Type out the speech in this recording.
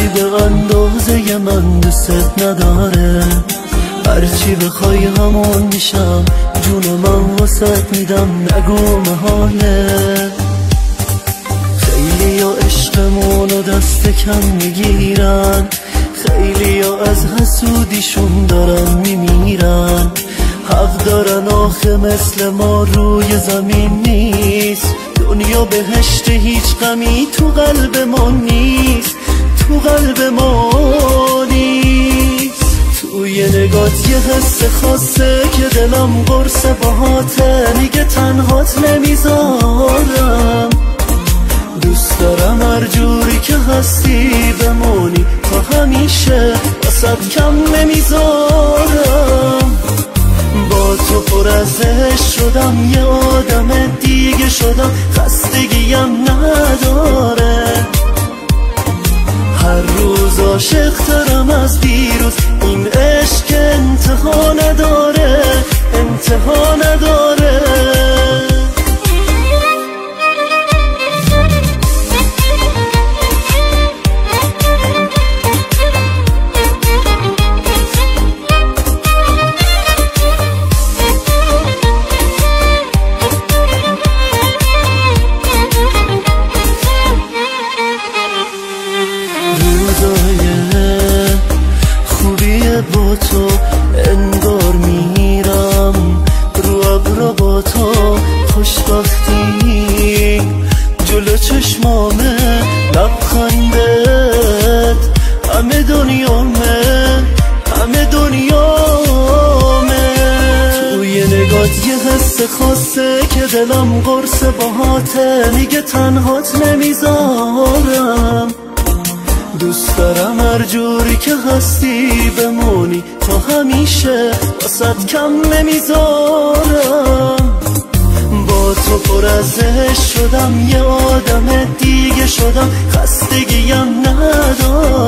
کسی به اندازه من دوست نداره. هرچی بخوای همون میشم، جون من واسط میدم، نگو محاله. خیلی ها عشقمونو دست کم میگیرن، خیلی ها از حسودیشون دارن میمیرن. حق دارن آخه مثل ما روی زمین نیست. دنیا بهشت هیچ غمی تو قلب ما نیست، تو قلب ما نیست. توی نگات یه حس خاصه که دلم قرص باهاته، دیگه تنهات نمیذارم. دوست دارم هر جوری که هستی بمونی تا همیشه، واسد کم نمیذارم. با تو پر از عشق شدم، یه آدم دیگه شدم، خستگیم نداره. هر روز عاشق ترم از دیروز، این عشق انتها نداره، انتها نداره. با تو انگار میرم رو ابرا، با تو خوشبختی جلو چشمامه، لبخندت همه دنیامه، همه دنیامه. توی نگات یه حس خاصه که دلم قرص باهاته، میگه تنهات نمیذارم. دوست دارم هر جوری که هستی بمونی تا همیشه، واسد کم نمیذارم. با تو پر از عشق شدم، یه آدم دیگه شدم، خستگیم ندارم.